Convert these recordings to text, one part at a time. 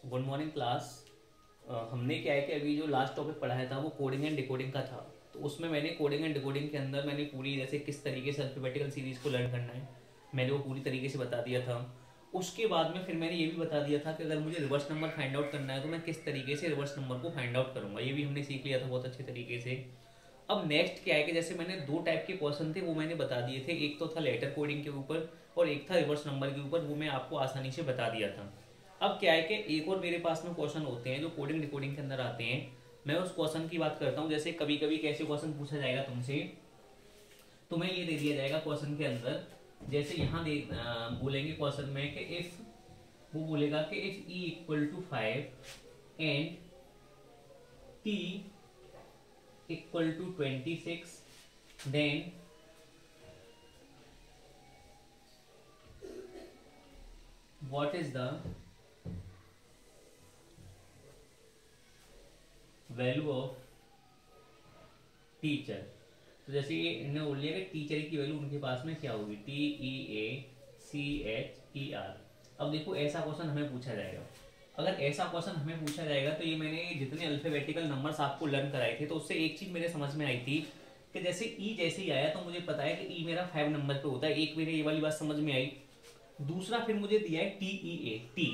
Good morning class. हमने क्या है कि अभी जो लास्ट टॉपिक पढ़ाया था वो कोडिंग एंड डिकोडिंग का था। तो उसमें मैंने कोडिंग एंड डिकोडिंग के अंदर मैंने पूरी जैसे किस तरीके से अल्फाबेटिकल सीरीज को लर्न करना है मैंने वो पूरी तरीके से बता दिया था। उसके बाद में फिर मैंने ये भी बता दिया था कि अगर मुझे रिवर्स नंबर फाइंड आउट करना है तो मैं किस तरीके से रिवर्स नंबर को फाइंड आउट करूंगा, ये भी हमने सीख लिया था बहुत अच्छे तरीके से। अब नेक्स्ट क्या है कि जैसे मैंने दो टाइप के क्वेश्चन थे वो मैंने बता दिए थे, एक तो था लेटर कोडिंग के ऊपर और एक था रिवर्स नंबर के ऊपर, वो मैं आपको आसानी से बता दिया था। अब क्या है कि एक और मेरे पास में क्वेश्चन होते हैं जो कोडिंग डिकोडिंग के अंदर आते हैं। मैं उस क्वेश्चन की बात करता हूँ। जैसे कभी कभी कैसे क्वेश्चन पूछा जाएगा तुमसे, तुम्हें ये दे दिया जाएगा क्वेश्चन के अंदर, जैसे यहाँ दे बोलेंगे क्वेश्चन में कि इफ, वो बोलेगा कि if E equal to 5 and T equal to 26 then what is the value of teacher. तो जैसे ये इन्होंने बोल लिया कि टीचर की वैल्यू उनके पास में क्या होगी, TEACHER। अब देखो ऐसा क्वेश्चन हमें पूछा जाएगा। अगर ऐसा क्वेश्चन हमें पूछा जाएगा तो ये मैंने जितने अल्फाबेटिकल नंबर्स आपको लर्न कराए थे तो उससे एक चीज मेरे समझ में आई थी कि जैसे ई जैसे ही आया तो मुझे पता है कि ई मेरा 5 नंबर पे होता है, एक मेरे ये वाली बात समझ में आई। दूसरा फिर मुझे दिया है TEA टी,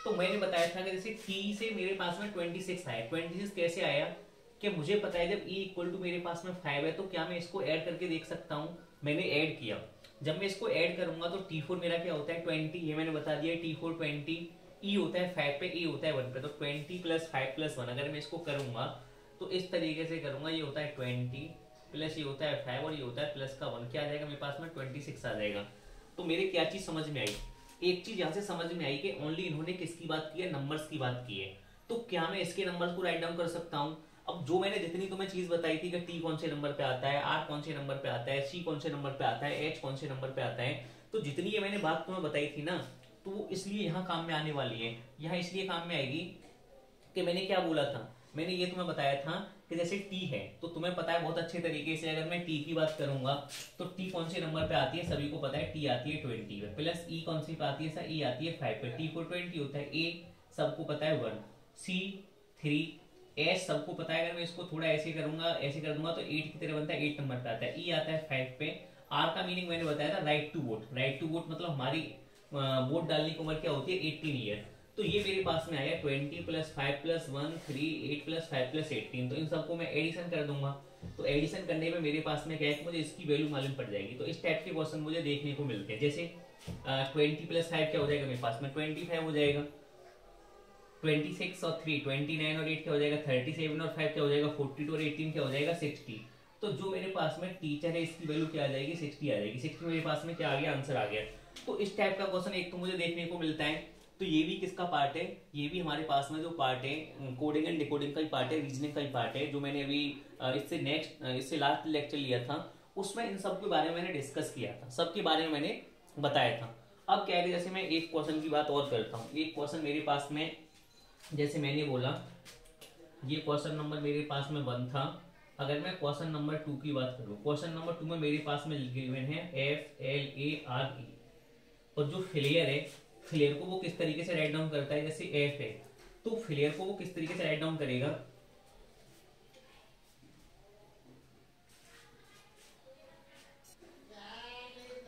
तो मैंने बताया था कि जैसे टी से मेरे पास में 26 आया। 26 कैसे आया कि मुझे पता है जब ई इक्वल टू मेरे पास में 5 है तो क्या मैं इसको ऐड करके देख सकता हूँ। मैंने ऐड किया, जब मैं इसको ऐड करूंगा तो T4 मेरा क्या होता है 20, ये मैंने बता दिया T4 20, ई होता है 5 पे, ए होता है 1 पे, तो 20 प्लस 5 प्लस 1 अगर मैं इसको करूंगा तो इस तरीके से करूंगा, ये होता है 20 प्लस ये होता है 5 और ये होता है प्लस का 1, क्या आ जाएगा मेरे पास में 26 आ जाएगा। तो मेरे क्या चीज समझ में आई, एक चीज यहां से समझ में आई कि ओनली इन्होंने किसकी बात की है, नंबर्स की बात की है। तो क्या मैं इसके नंबर्स को राइट डाउन कर सकता हूं। अब जो मैंने जितनी तुम्हें चीज बताई थी कि टी कौन से नंबर पे आता है, आर कौन से नंबर पे आता है, सी कौन से नंबर पे आता है, एच कौन से नंबर पे आता है, तो जितनी ये मैंने बात तुम्हें बताई थी ना, तो वो इसलिए यहाँ काम में आने वाली है। यहाँ इसलिए काम में आएगी कि मैंने क्या बोला था, मैंने ये तुम्हें बताया था कि जैसे टी है तो तुम्हें पता है बहुत अच्छे तरीके से, अगर मैं टी की बात करूंगा तो टी कौन से नंबर पे आती है, सभी को पता है टी आती है 20 पे, प्लस ई कौन सी पे आती है, सर ई आती है 5 पे, टी को 20 होता है, ए सबको पता है 1, सी 3, एस सबको पता है। अगर मैं इसको थोड़ा ऐसे करूंगा, ऐसे कर दूंगा तो 8 की तरह बनता है, 8 नंबर पे आता है, ई आता है 5 पे। आर का मीनिंग मैंने बताया था right to vote, right to vote मतलब हमारी वोट डालने की उम्र क्या होती है 18 ईयर। तो ये मेरे पास में आया 20 प्लस 5 प्लस 1 3 8 प्लस 5 प्लस 18, तो इन सबको मैं एडिशन कर दूंगा। तो एडिशन करने में मेरे पास में क्या है, मुझे इसकी वैल्यू मालूम पड़ जाएगी। तो इस टाइप के क्वेश्चन मुझे देखने को मिलते हैं। जैसे 20 प्लस 5 क्या हो जाएगा मेरे पास में 25 हो जाएगा, 26 और 3 29 और 8 क्या हो जाएगा 37 और 5 क्या हो जाएगा 42 और 18 क्या हो जाएगा 60। तो जो मेरे पास में टीचर है इसकी वैल्यू क्या आ जाएगी 60 आ जाएगी। 60 मेरे पास में क्या आ गया, आंसर आ गया। तो इस टाइप का क्वेश्चन एक तो मुझे देखने को मिलता है। तो ये भी किसका पार्ट है, ये भी हमारे पास में जो पार्ट है कोडिंग एंड डिकोडिंग का ही पार्ट है, रीजनिंग का ही पार्ट है, जो मैंने अभी इससे लास्ट लेक्चर लिया था उसमें इन सब के बारे में मैंने डिस्कस किया था, सबके बारे में मैंने बताया था। अब क्या है, जैसे मैं एक क्वेश्चन की बात और करता हूँ। एक क्वेश्चन मेरे पास में, जैसे मैंने बोला ये क्वेश्चन नंबर मेरे पास में 1 था। अगर मैं क्वेश्चन नंबर 2 की बात करूँ, क्वेश्चन नंबर 2 में मेरे पास में गिवन है FLARE, और जो फ्लेयर है, फ्लेयर को वो किस तरीके से राइट डाउन करता है, जैसे एफ है तो फ्लेयर को वो किस तरीके से राइट डाउन करेगा।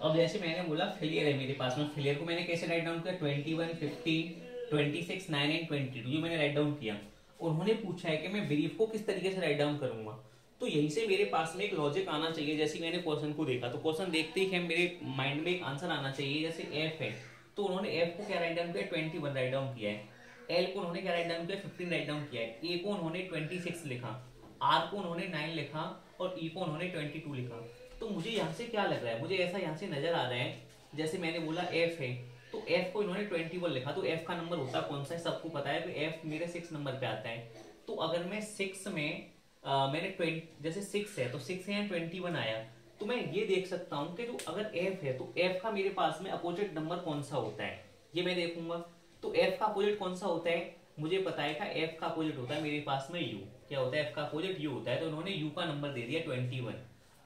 अब जैसे मैंने बोला फ्लेयर है मेरे पास में, फ्लेयर को मैंने कैसे राइट डाउन किया 21 15 26 9 एंड 22, जो मैंने राइट डाउन किया। उन्होंने पूछा है कि मैं ब्रीफ को किस तरीके से राइट डाउन करूंगा। तो यहीं से मेरे पास में एक लॉजिक आना चाहिए। जैसे मैंने क्वेश्चन को देखा तो क्वेश्चन देखते ही मेरे माइंड में एक आंसर आना चाहिए। जैसे एफ है तो उन्होंने एफ को क्या राइट डाउन किया 21 राइट डाउन किया है, एल को उन्होंने क्या राइट डाउन किया 15 राइट डाउन किया है, ए को उन्होंने 26 लिखा, आर को उन्होंने 9 लिखा और ई को उन्होंने 22 लिखा। तो मुझे यहाँ से क्या लग रहा है, मुझे ऐसा यहाँ से नजर आ रहा है, जैसे मैंने बोला एफ है तो एफ को इन्होंने 21 लिखा, तो एफ का नंबर होता कौन सा है सबको पता है, तो एफ मेरे 6 नंबर पे आता है। तो अगर मैं 6 में मैंने 20 जैसे 6 है तो 6 है 21 आया, तो मैं ये देख सकता हूं कि जो अगर f है तो f का मेरे पास में अपोजिट नंबर कौन सा होता है, ये मैं देखूंगा। तो f का अपोजिट कौन सा होता है, मुझे पता है कि f का अपोजिट होता है मेरे पास में u, क्या होता है f का अपोजिट u होता है, तो उन्होंने u का नंबर दे दिया 21।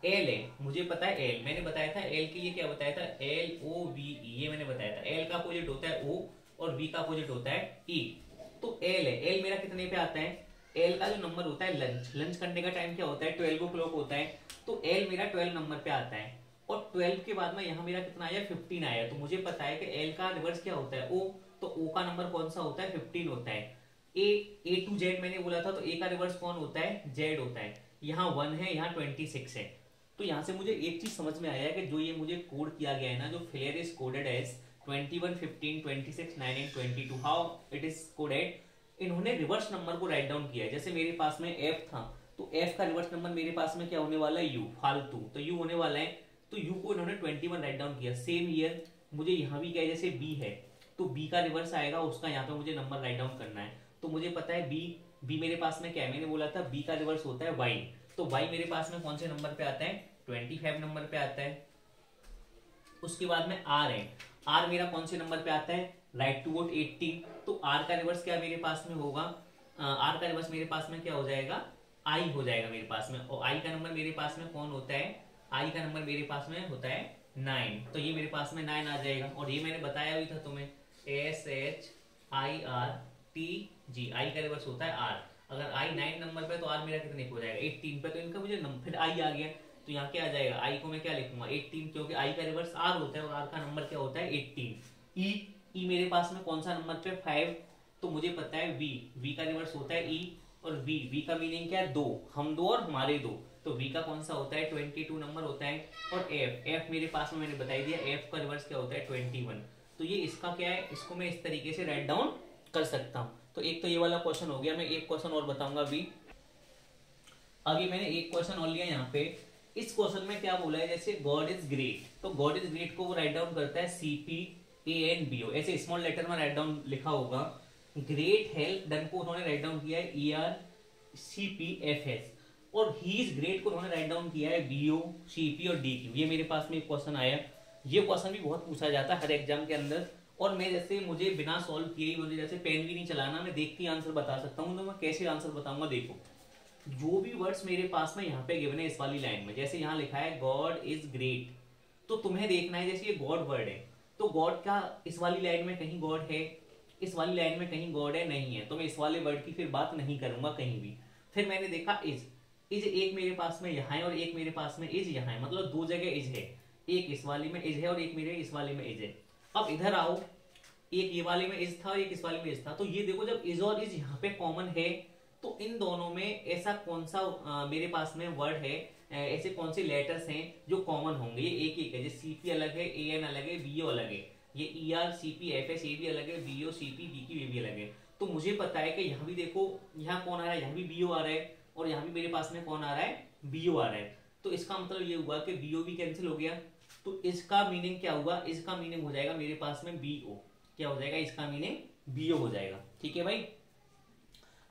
l है, मुझे पता है l, मैंने बताया था l के लिए क्या बताया था LOVE, ये मैंने बताया था। l का अपोजिट होता है o और v का अपोजिट होता है e। एल है, एल मेरा कितने पे आता है, एल का जो नंबर होता है लंच, लंच करने का टाइम क्या होता है 12 o'clock होता है, तो एल मेरा 12 नंबर पे आता है। और 12 के बाद में यहाँ मेरा कितना आया 15 आया, तो मुझे पता है कि एल का रिवर्स क्या होता है ओ, तो ओ का नंबर कौन सा होता है 15 होता है। ए टू जेड मैंने बोला था, तो ए का रिवर्स कौन होता है जेड होता है। यहाँ 1 है, यहाँ 26 है। तो यहाँ से मुझे एक चीज समझ में आया कि जो ये मुझे कोड किया गया है ना, जो flare is coded as 21, 15, 26, 9 and 22, how it is coded, इन्होंने रिवर्स नंबर को राइट डाउन किया है। जैसे मेरे पास में एफ था, तो एफ का रिवर्स नंबर मेरे पास में क्या होने वाला है यू, फालतू, तो यू होने वाला है, तो यू को इन्होंने 21 राइट डाउन किया। सेम ईयर मुझे यहाँ भी क्या है, जैसे बी है तो बी का रिवर्स आएगा, उसका यहाँ पे मुझे नंबर राइट डाउन करना है। तो मुझे पता है बी, बी मेरे पास में क्या है, मैंने बोला था बी का रिवर्स होता है वाई, तो वाई मेरे पास में कौन से नंबर पे आता है 25 नंबर पे आता है। उसके बाद में आर है, आर मेरा कौन से नंबर पे आता है राइट टू वोट 18, तो आर का रिवर्स क्या मेरे पास में होगा, आर का रिवर्स मेरे पास में क्या हो जाएगा आई हो जाएगा मेरे पास में। और आई का नंबर मेरे पास में कौन होता है, आई का नंबर मेरे पास में होता है 9, तो ये मेरे पास में 9 आ जाएगा। और ये मैंने बताया भी था तुम्हें, SHIRTG, आई का रिवर्स होता है आर। अगर आई 9 नंबर पे तो आर मेरा कितने हो जाएगा 18 पे, तो इनका मुझे फिर आई आ गया, तो यहाँ क्या आ जाएगा आई को मैं क्या लिखूंगा 18, क्योंकि आई का रिवर्स आर होता है और आर का नंबर क्या होता है 18। ई मेरे पास में कौन सा नंबर पे 5, तो मुझे पता है वी का रिवर्स होता है ई, और वी का मीनिंग क्या है दो, हम दो और हमारे दो, तो वी का कौन सा होता है 22 नंबर होता है। और एफ मेरे पास में मैंने बता दिया, एफ का रिवर्स क्या होता है 21, तो ये इसका क्या है, इसको मैं इस तरीके से राइट डाउन कर सकता हूँ। तो एक तो ये वाला क्वेश्चन हो गया, मैं एक क्वेश्चन और बताऊंगा अभी। अभी मैंने एक क्वेश्चन और लिया यहाँ पे, इस क्वेश्चन में क्या बोला है, जैसे गॉड इज ग्रेट, तो गॉड इज ग्रेट को वो राइट डाउन करता है CPANBO, ऐसे स्मॉल लेटर में राइट डाउन लिखा होगा। ग्रेट हेल्प डन को उन्होंने राइट डाउन किया है ERCPFS, और ही इज ग्रेट को उन्होंने राइट डाउन किया है BO, CP और DQ। ये मेरे पास में एक क्वेश्चन आया, ये क्वेश्चन भी बहुत पूछा जाता है हर एग्जाम के अंदर, और मैं जैसे मुझे बिना सॉल्व किए, मुझे जैसे पेन भी नहीं चलाना, मैं देखते ही आंसर बता सकता हूँ। तो मैं कैसे आंसर बताऊंगा, देखो जो भी वर्ड्स मेरे पास में यहाँ पे गिवन है इस वाली लाइन में, जैसे यहाँ लिखा है गॉड इज ग्रेट, तो तुम्हें देखना है जैसे ये गॉड वर्ड है, तो गॉड का इस वाली लाइन में कहीं गॉड है, इस वाली लाइन में कहीं गॉड है नहीं है, तो मैं इस वाले वर्ड की फिर बात नहीं करूंगा कहीं भी। फिर मैंने देखा इज एक मेरे पास में यहाँ है और एक मेरे पास में इज यहाँ है, मतलब दो जगह इज है, एक इस वाली में इज है और एक मेरे इस वाली में इज है। अब इधर आओ, एक ये वाले में इज था और एक इस वाले में इज था, तो ये देखो जब इज और इज यहाँ पे कॉमन है, तो इन दोनों में ऐसा कौन सा मेरे पास में वर्ड है, ऐसे कौन से लेटर्स हैं जो कॉमन होंगे, ये एक एक है, जैसे CP अलग है, AN अलग है, BO अलग है, ये ERCPFS ये भी अलग है, BO CP DQ ये भी अलग है। तो मुझे पता है कि यहाँ भी देखो, यहाँ कौन आ रहा है, यहाँ भी BO आ रहा है, और यहाँ भी मेरे पास में कौन आ रहा है BO आ रहा है। तो इसका मतलब ये हुआ कि BO भी कैंसिल हो गया, तो इसका मीनिंग क्या हुआ, इसका मीनिंग हो जाएगा मेरे पास में BO, क्या हो जाएगा इसका मीनिंग BO हो जाएगा। ठीक है भाई।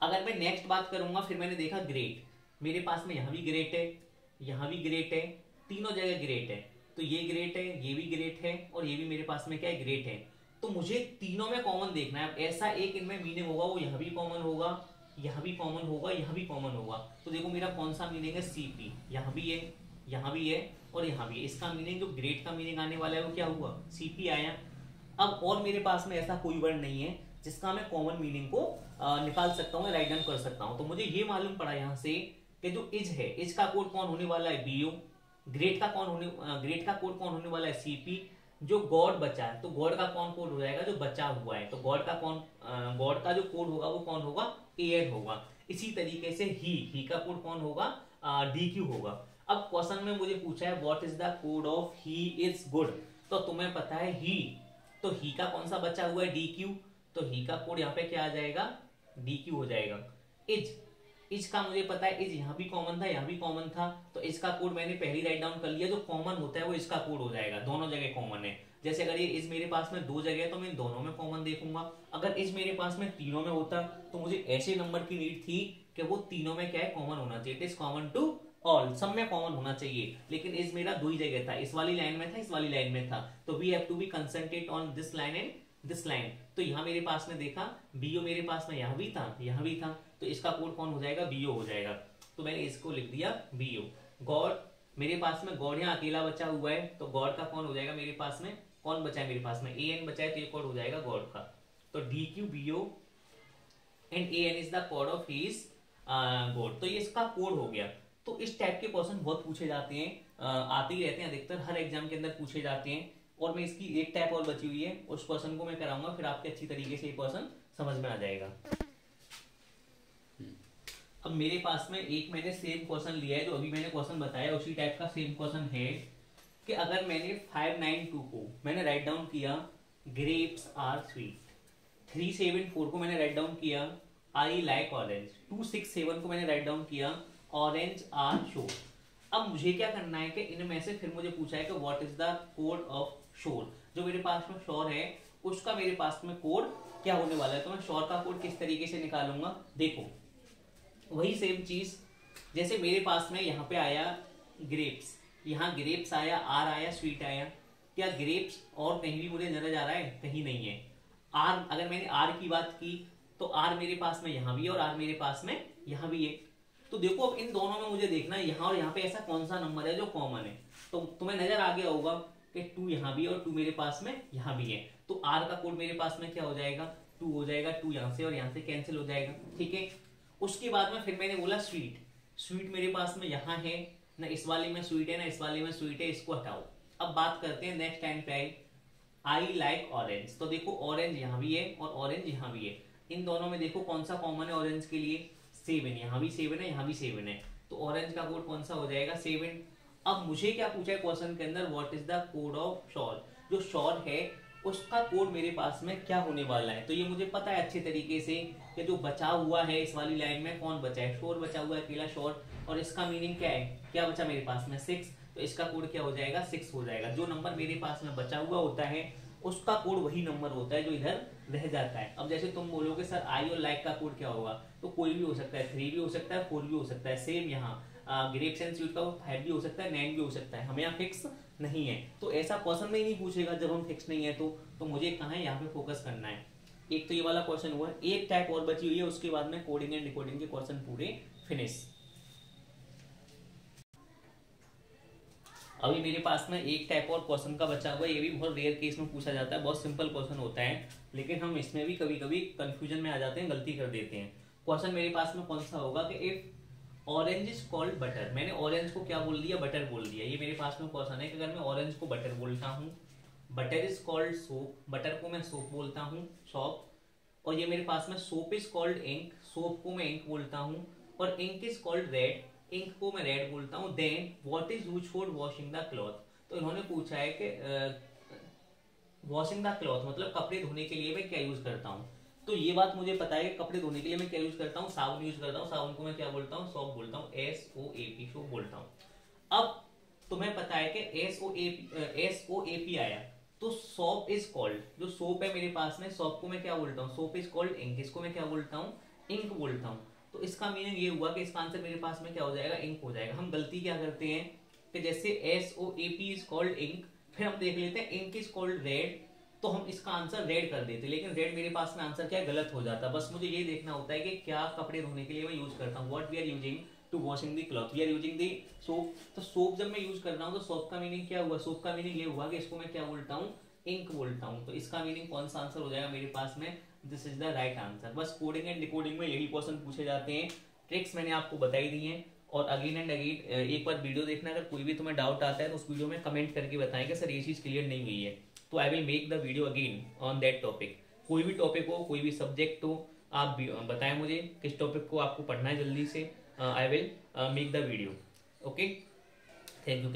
अगर मैं नेक्स्ट बात करूंगा, फिर मैंने देखा ग्रेट, मेरे पास में यहाँ भी ग्रेट है, यहाँ भी ग्रेट है, तीनों जगह ग्रेट है, तो ये ग्रेट है, ये भी ग्रेट है, और ये भी मेरे पास में क्या है ग्रेट है। तो मुझे तीनों में कॉमन देखना है, ऐसा एक इनमें मीनिंग होगा, वो यहाँ भी कॉमन होगा, यहाँ भी कॉमन होगा, यहाँ भी कॉमन होगा। तो देखो मेरा कौन सा मीनिंग है CP, यहाँ भी है, यहाँ भी है और यहाँ भी है, इसका मीनिंग जो ग्रेट का मीनिंग आने वाला है वो क्या हुआ CP आया। अब और मेरे पास में ऐसा कोई वर्ड नहीं है जिसका मैं कॉमन मीनिंग को निकाल सकता हूँ, राइट डाउन कर सकता हूँ। तो मुझे ये मालूम पड़ा यहाँ से कि जो इज है, इज का कोड कौन होने वाला है BO, ग्रेट का कोड कौन होने वाला है CP, जो गॉड बचा है तो गॉड का कौन कोड हो जाएगा जो बचा हुआ है, तो गॉड का जो कोड होगा वो कौन होगा AN होगा। इसी तरीके से ही का कोड कौन होगा DQ होगा। अब क्वेश्चन में मुझे पूछा है what is the code of he is good, तो तुम्हें पता है ही, तो ही का कौन सा बचा हुआ है DQ, तो ही का कोड यहाँ पे क्या आ जाएगा DQ हो जाएगा। इज का मुझे पता है, इज यहाँ भी कॉमन था, यहाँ भी कॉमन था, तो इसका कोड मैंने पहले राइट डाउन कर लिया, जो कॉमन होता है वो इसका कोड हो जाएगा, दोनों जगह कॉमन है। जैसे अगर ये इज मेरे पास में दो जगह है तो मैं दोनों में कॉमन देखूंगा, अगर इज मेरे पास में तीनों में होता तो मुझे ऐसे नंबर की नीड थी कि वो तीनों में क्या है कॉमन होना चाहिए, it is common to all, सब में कॉमन होना चाहिए। लेकिन इज मेरा दो ही जगह था, इस वाली लाइन में था, इस वाली लाइन में था, तो we have to be concentrate on this line and this line. तो यहाँ मेरे पास में देखा BO मेरे पास में यहाँ भी था, यहाँ भी था, तो इसका कोड कौन हो जाएगा BO हो जाएगा। तो मैंने इसको लिख दिया BO। गॉड मेरे पास में, गॉड यहाँ अकेला बचा हुआ है, तो गॉड का कौन हो जाएगा मेरे पास में, कौन बचा है मेरे पास में AN बचा है, तो ये कोड हो जाएगा गॉड का। तो DQ BO and AN is the code of his God. तो ये इसका कोड हो गया। तो इस टाइप के क्वेश्चन बहुत पूछे जाते हैं, आते ही रहते हैं, अधिकतर हर एग्जाम के अंदर पूछे जाते हैं। और मैं इसकी एक टाइप और बची हुई है, उस क्वेश्चन को मैं कराऊंगा, फिर आपके अच्छी तरीके से ये क्वेश्चन समझ में आ जाएगा। अब मेरे पास में एक मैंने सेम क्वेश्चन लिया है, जो अभी मैंने क्वेश्चन बताया उसी टाइप का सेम क्वेश्चन है कि अगर मैंने 592 को मैंने राइट डाउन किया ग्रेप्स आर स्वीट, 374 को मैंने राइट डाउन किया आई लाइक ऑरेंज, 267 को मैंने राइट डाउन किया ऑरेंज आर शोर। अब मुझे क्या करना है कि इनमें से फिर मुझे पूछा है कि what is the code of शोर। जो मेरे पास में शोर है उसका मेरे पास में कोड क्या होने वाला है, तो मैं शोर का कोड किस तरीके से निकालूंगा। देखो वही सेम चीज, जैसे मेरे पास में यहाँ पे आया ग्रेप्स, यहाँ ग्रेप्स आया, आर आया, स्वीट आया। क्या ग्रेप्स और कहीं भी मुझे नजर आ रहा है? कहीं नहीं है। आर, अगर मैंने आर की बात की तो आर मेरे पास में यहाँ भी है और आर मेरे पास में यहाँ भी है। तो देखो अब इन दोनों में मुझे देखना है यहाँ और यहाँ पे ऐसा कौन सा नंबर है जो कॉमन है। तो तुम्हें नजर आ गया होगा कि 2 यहाँ भी है और 2 मेरे पास में यहाँ भी है। तो आर का कोड मेरे पास में क्या हो जाएगा? 2 हो जाएगा। 2 यहाँ से और यहाँ से कैंसिल हो जाएगा, ठीक है। उसके बाद में फिर मैंने बोला स्वीट, स्वीट मेरे पास में यहाँ है ना, इस वाले में स्वीट है ना इस वाले में स्वीट है, इसको हटाओ। अब बात करते हैं नेक्स्ट टाइम पे आई लाइक ऑरेंज। तो देखो ऑरेंज यहाँ भी है और ऑरेंज यहाँ भी है। इन दोनों में देखो कौन सा कॉमन है ऑरेंज के लिए? 7। यहाँ भी 7 है, यहाँ भी 7 है। तो ऑरेंज का कोड कौन सा हो जाएगा? 7। अब मुझे क्या पूछा है क्वेश्चन के अंदर? What is the code of sure. जो शॉर है उसका कोड मेरे पास में क्या होने वाला है। तो ये मुझे पता है अच्छे तरीके से कि जो बचा हुआ है इस वाली लाइन में कौन बचा है? शोर बचा हुआ है, अकेला शोर। और इसका मीनिंग क्या है? क्या बचा मेरे पास में? 6। तो इसका कोड क्या हो जाएगा? 6 हो जाएगा। जो नंबर मेरे पास में बचा हुआ होता है उसका कोड वही नंबर होता है जो इधर रह जाता है। अब जैसे तुम बोलोगे सर आई और लाइक का कोड क्या होगा, तो कोई भी हो सकता है, 3 भी हो सकता है, 4 भी हो सकता है। सेम यहाँ ग्रेप्स एंड स्वीट का 5 भी हो सकता है, 9 भी हो सकता है। हमें यहाँ फिक्स नहीं है, तो ऐसा क्वेश्चन में ही नहीं पूछेगा जब हम फिक्स नहीं है। तो मुझे कहाँ है यहाँ पे फोकस करना है। एक तो ये वाला क्वेश्चन हुआ, एक टाइप और बची हुई है, उसके बाद में कोडिंग एंड डिकोडिंग के क्वेश्चन पूरे फिनिश। अभी मेरे पास में एक टाइप और क्वेश्चन का बचा हुआ है, ये भी बहुत रेयर केस में पूछा जाता है, बहुत सिंपल क्वेश्चन होता है, लेकिन हम इसमें भी कभी कभी कंफ्यूजन में आ जाते हैं, गलती कर देते हैं। क्वेश्चन मेरे पास में कौन सा होगा कि if orange is called butter. मैंने ऑरेंज को क्या बोल दिया? बटर बोल दिया। ये मेरे पास में क्वेश्चन है कि अगर मैं ऑरेंज को बटर बोलता हूँ, butter is called soap, butter को मैं सोप बोलता हूँ, सॉप। और ये मेरे पास में soap is called ink, soap को मैं इंक बोलता हूँ। और ink is called red, ink को मैं रेड बोलता हूँ। Then what is used for washing the cloth. तो इन्होंने पूछा है कि वॉशिंग द क्लॉथ मतलब कपड़े धोने के लिए मैं क्या यूज करता हूँ। तो ये बात मुझे पता है, कपड़े धोने के लिए मैं क्या यूज करता हूँ? साबुन यूज करता हूँ। साबुन को मैं क्या बोलता हूँ? सॉप बोलता हूँ, SOAP, सॉप बोलता हूँ। अब तुम्हें पता है कि SOAP आया, तो सॉप इज कॉल्ड, जो सोप है मेरे पास में, सॉप को मैं क्या बोलता हूँ? सोप इज कॉल्ड इंक, इसको मैं क्या बोलता हूँ? इंक बोलता हूँ। तो इसका मीनिंग ये हुआ कि इसका आंसर मेरे पास में क्या हो जाएगा? इंक हो जाएगा। हम गलती क्या करते हैं कि जैसे SOAP इज कॉल्ड इंक, फिर हम देख लेते हैं इंक इज कॉल्ड रेड, तो हम इसका आंसर रेड कर देते, लेकिन रेड मेरे पास में आंसर क्या गलत हो जाता। बस मुझे ये देखना होता है कि क्या कपड़े धोने के लिए मैं यूज करता हूँ। What we are using to washing the cloth, we are using the soap. तो सोप जब मैं यूज कर रहा हूँ तो सोप का मीनिंग क्या हुआ? सोप का मीनिंग ये हुआ कि इसको मैं क्या बोलता हूँ? इंक बोलता हूँ। तो इसका मीनिंग कौन सा आंसर हो जाएगा मेरे पास में? This is the right answer. बस कोडिंग एंड डिकोडिंग में यही क्वेश्चन पूछे जाते हैं, ट्रिक्स मैंने आपको बताई दी हैं। और अगेन एंड अगेन एक बार वीडियो देखना, अगर कोई भी तुम्हें डाउट आता है तो उस वीडियो में कमेंट करके बताएं कि सर ये चीज क्लियर नहीं हुई है, तो I will make the video again on that topic. कोई भी टॉपिक हो, कोई भी सब्जेक्ट हो, आप बताएं मुझे किस टॉपिक को आपको पढ़ना है जल्दी से, I will make the video. Okay, thank you.